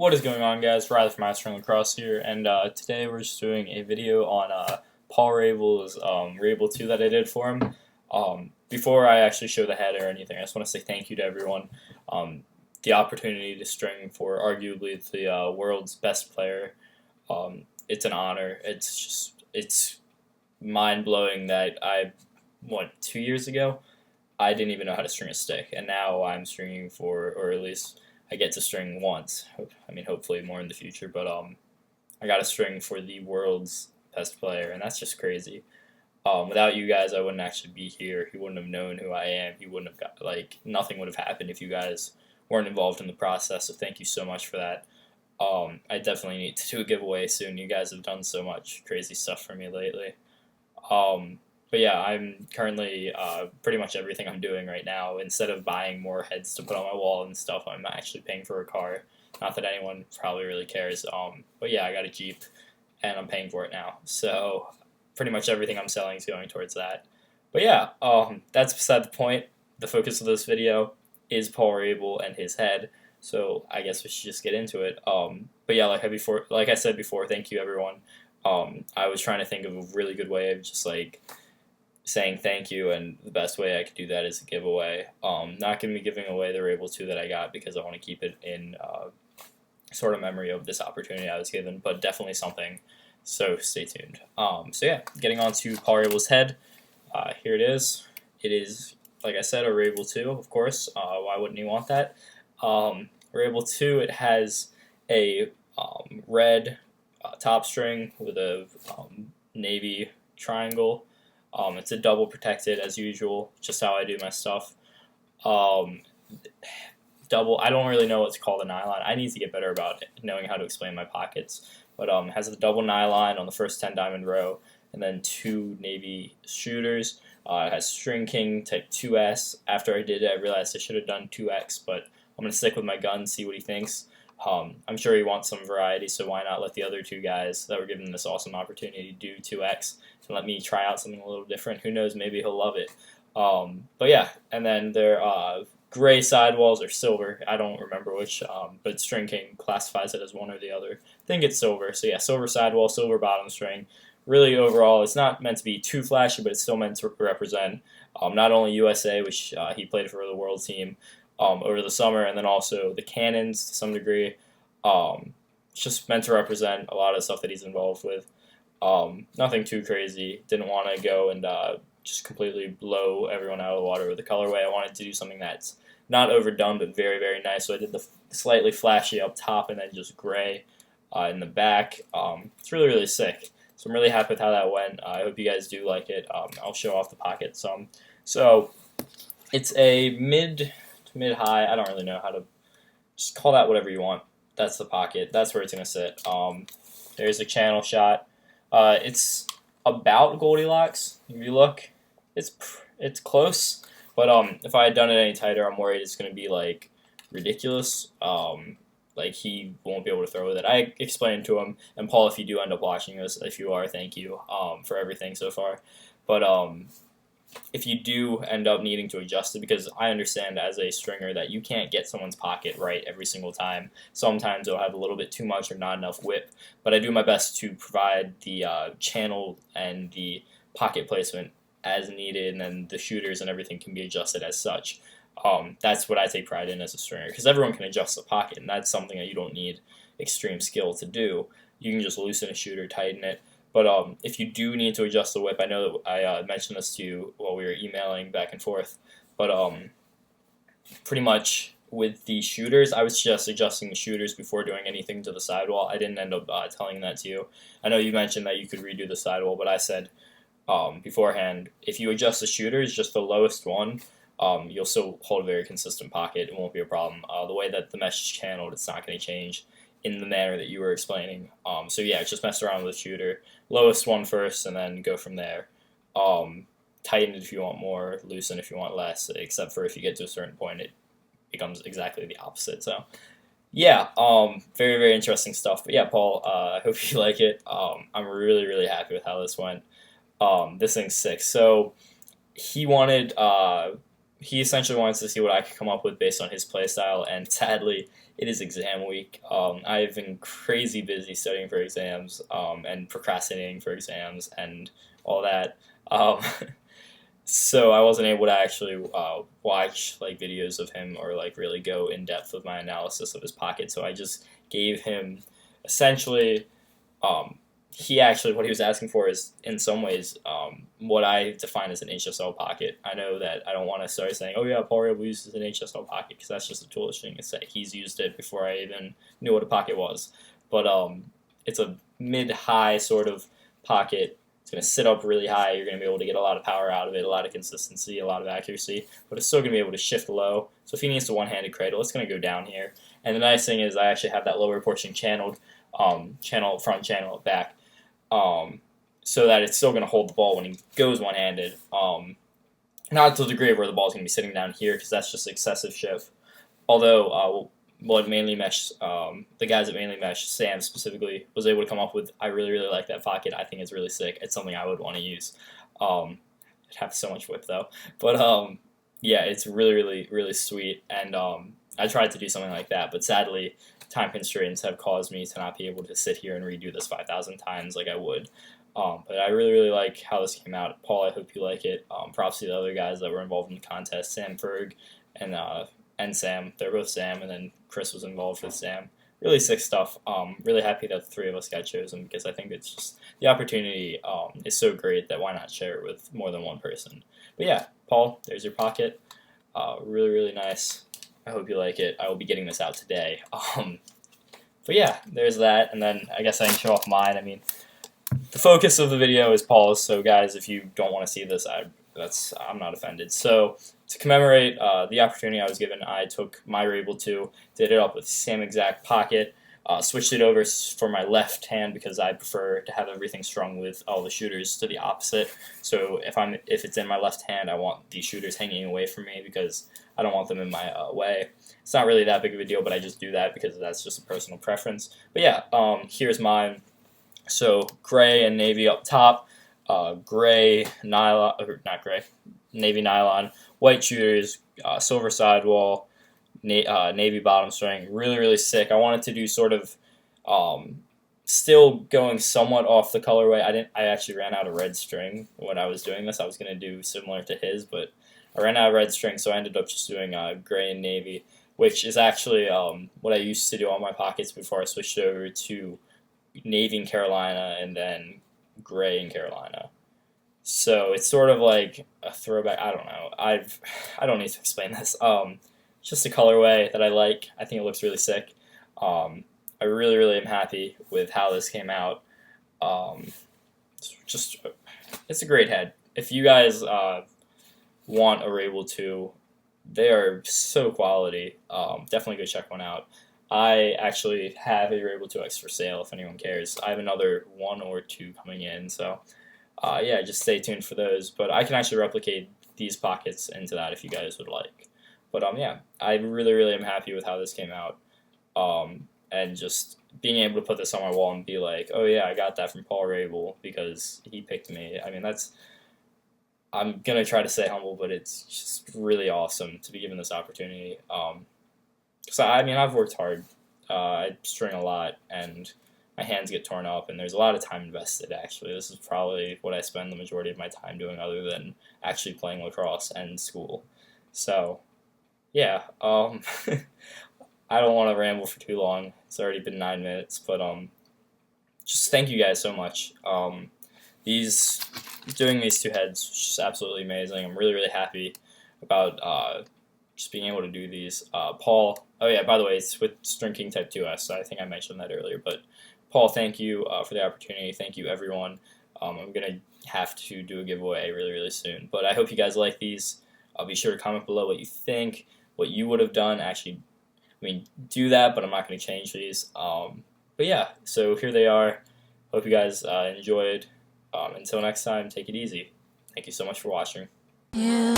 What is going on, guys? Rabil from Lacrosse here, and today we're just doing a video on Paul Rabil's Rabil 2 that I did for him. Before I actually show the head or anything, I just want to say thank you to everyone. The opportunity to string for arguably the world's best player, it's an honor. It's mind-blowing that 2 years ago, I didn't even know how to string a stick, and now I'm stringing for, or at least I get to string once. I mean, hopefully more in the future, but I got a string for the world's best player, and that's just crazy. Without you guys, I wouldn't actually be here. He wouldn't have known who I am. He wouldn't have got, nothing would have happened if you guys weren't involved in the process, so thank you so much for that. I definitely need to do a giveaway soon. You guys have done so much crazy stuff for me lately. But yeah, I'm currently pretty much everything I'm doing right now. Instead of buying more heads to put on my wall and stuff, I'm actually paying for a car. Not that anyone probably really cares. But yeah, I got a Jeep, and I'm paying for it now. So pretty much everything I'm selling is going towards that. But yeah, that's beside the point. The focus of this video is Paul Rabil and his head. So I guess we should just get into it. But yeah, like I said before, thank you everyone. I was trying to think of a really good way of just saying thank you, and the best way I could do that is a giveaway. Not going to be giving away the Rabil 2 that I got because I want to keep it in sort of memory of this opportunity I was given, but definitely something, so stay tuned. So yeah, getting on to Paul Rabil's head. Here it is. It is, like I said, a Rabil 2, of course. Why wouldn't you want that? Rabil 2, it has a red top string with a navy triangle. It's a double protected as usual, just how I do my stuff. Double, I don't really know what to call the nylon. I need to get better about knowing how to explain my pockets. But it has a double nylon on the first 10 diamond row, and then 2 navy shooters. It has String King type 2S. After I did it, I realized I should have done 2X, but I'm going to stick with my gun, see what he thinks. I'm sure he wants some variety, so why not let the other 2 guys that were given this awesome opportunity do 2X and let me try out something a little different. Who knows, maybe he'll love it. But yeah, and then their gray sidewalls are silver. I don't remember which, but String King classifies it as one or the other. I think it's silver. So yeah, silver sidewall, silver bottom string. Really, overall, it's not meant to be too flashy, but it's still meant to represent not only USA, which he played for the world team, over the summer, and then also the Cannons to some degree. It's just meant to represent a lot of stuff that he's involved with. Nothing too crazy. Didn't want to go and just completely blow everyone out of the water with the colorway. I wanted to do something that's not overdone, but very, very nice. So I did the slightly flashy up top and then just gray in the back. It's really, really sick. So I'm really happy with how that went. I hope you guys do like it. I'll show off the pocket some. So it's a mid-high. I don't really know how to just call that whatever you want. That's the pocket. That's where it's going to sit. There's a channel shot. It's about Goldilocks. If you look, it's close. But if I had done it any tighter, I'm worried it's going to be ridiculous. Like he won't be able to throw with it. I explained to him, and Paul, if you do end up watching this, if you are, thank you for everything so far. But if you do end up needing to adjust it, because I understand as a stringer that you can't get someone's pocket right every single time. Sometimes it'll have a little bit too much or not enough whip, but I do my best to provide the channel and the pocket placement as needed, and then the shooters and everything can be adjusted as such. That's what I take pride in as a stringer, because everyone can adjust the pocket, and that's something that you don't need extreme skill to do. You can just loosen a shooter, tighten it. But if you do need to adjust the whip, I know that I mentioned this to you while we were emailing back and forth, but pretty much with the shooters, I was just adjusting the shooters before doing anything to the sidewall. I didn't end up telling that to you. I know you mentioned that you could redo the sidewall, but I said beforehand, if you adjust the shooters, just the lowest one, you'll still hold a very consistent pocket. It won't be a problem. The way that the mesh is channeled, it's not going to change in the manner that you were explaining. So yeah, just mess around with the shooter. Lowest one first, and then go from there. Tighten it if you want more, loosen if you want less, except for if you get to a certain point, it becomes exactly the opposite. So yeah, very, very interesting stuff. But yeah, Paul, I hope you like it. I'm really, really happy with how this went. This thing's sick. So he wanted he essentially wants to see what I could come up with based on his play style, and sadly, it is exam week. I've been crazy busy studying for exams, and procrastinating for exams and all that. Um, so I wasn't able to actually watch like videos of him or like really go in depth with my analysis of his pocket. So I just gave him essentially. He actually, what he was asking for is, in some ways, what I define as an HSL pocket. I know that I don't want to start saying, oh yeah, Paul Rabil uses an HSL pocket, because that's just a toolish thing to say. He's used it before I even knew what a pocket was. But it's a mid-high sort of pocket. It's going to sit up really high. You're going to be able to get a lot of power out of it, a lot of consistency, a lot of accuracy, but it's still going to be able to shift low. So if he needs to one-handed cradle, it's going to go down here. And the nice thing is I actually have that lower portion channeled, front, channel back. So that it's still going to hold the ball when he goes one-handed. Not to the degree where the ball's going to be sitting down here, because that's just excessive shift. Although, what Mainly Mesh, the guys at Mainly Mesh, Sam specifically, was able to come up with, I really, really like that pocket. I think it's really sick. It's something I would want to use. It'd have so much whip, though. But, yeah, it's really, really, really sweet. And I tried to do something like that, but sadly, time constraints have caused me to not be able to sit here and redo this 5,000 times like I would. But I really, really like how this came out. Paul, I hope you like it. Props to the other guys that were involved in the contest, Sam Ferg and Sam. They're both Sam, and then Chris was involved with Sam. Really sick stuff. Really happy that the three of us got chosen, because I think it's just the opportunity is so great that why not share it with more than one person. But yeah, Paul, there's your pocket. Really, really nice. I hope you like it. I will be getting this out today. But yeah, there's that, and then I guess I can show off mine. I mean, the focus of the video is Paul's, so guys, if you don't want to see this, I'm not offended. So to commemorate the opportunity I was given, I took my Rabil 2, did it up with the same exact pocket, switched it over for my left hand because I prefer to have everything strung with all the shooters to the opposite. So if it's in my left hand, I want these shooters hanging away from me because I don't want them in my way. It's not really that big of a deal, but I just do that because that's just a personal preference. But yeah, here's mine. So gray and navy up top, gray nylon, or not gray, navy nylon, white shooters, silver sidewall, navy bottom string. Really, really sick. I wanted to do sort of still going somewhat off the colorway. I actually ran out of red string when I was doing this. I was going to do similar to his, but I ran out of red string, so I ended up just doing gray and navy, which is actually what I used to do on my pockets before I switched over to navy in Carolina and then gray in Carolina. So it's sort of like a throwback. I don't know. I don't need to explain this. It's just a colorway that I like. I think it looks really sick. I really, really am happy with how this came out. It's a great head. If you guys want a Rabil 2, they are so quality. Definitely go check one out. I actually have a Rabil 2X for sale if anyone cares. I have another 1 or 2 coming in, so yeah, just stay tuned for those. But I can actually replicate these pockets into that if you guys would like. But yeah, I really, really am happy with how this came out. And just being able to put this on my wall and be like, oh yeah, I got that from Paul Rabil because he picked me. I mean, I'm going to try to stay humble, but it's just really awesome to be given this opportunity. So I mean, I've worked hard. I string a lot, and my hands get torn up, and there's a lot of time invested, actually. This is probably what I spend the majority of my time doing other than actually playing lacrosse and school. So, yeah, I don't want to ramble for too long. It's already been 9 minutes, but just thank you guys so much. Doing these 2 heads was just absolutely amazing. I'm really, really happy about just being able to do these. Paul, oh yeah, by the way, it's with String King Type 2S, so I think I mentioned that earlier, but Paul, thank you for the opportunity. Thank you, everyone. I'm going to have to do a giveaway really, really soon, but I hope you guys like these. Be sure to comment below what you think, what you would have done. Actually, I mean, do that, but I'm not going to change these. But yeah, so here they are. Hope you guys enjoyed. Until next time, take it easy. Thank you so much for watching. Yeah.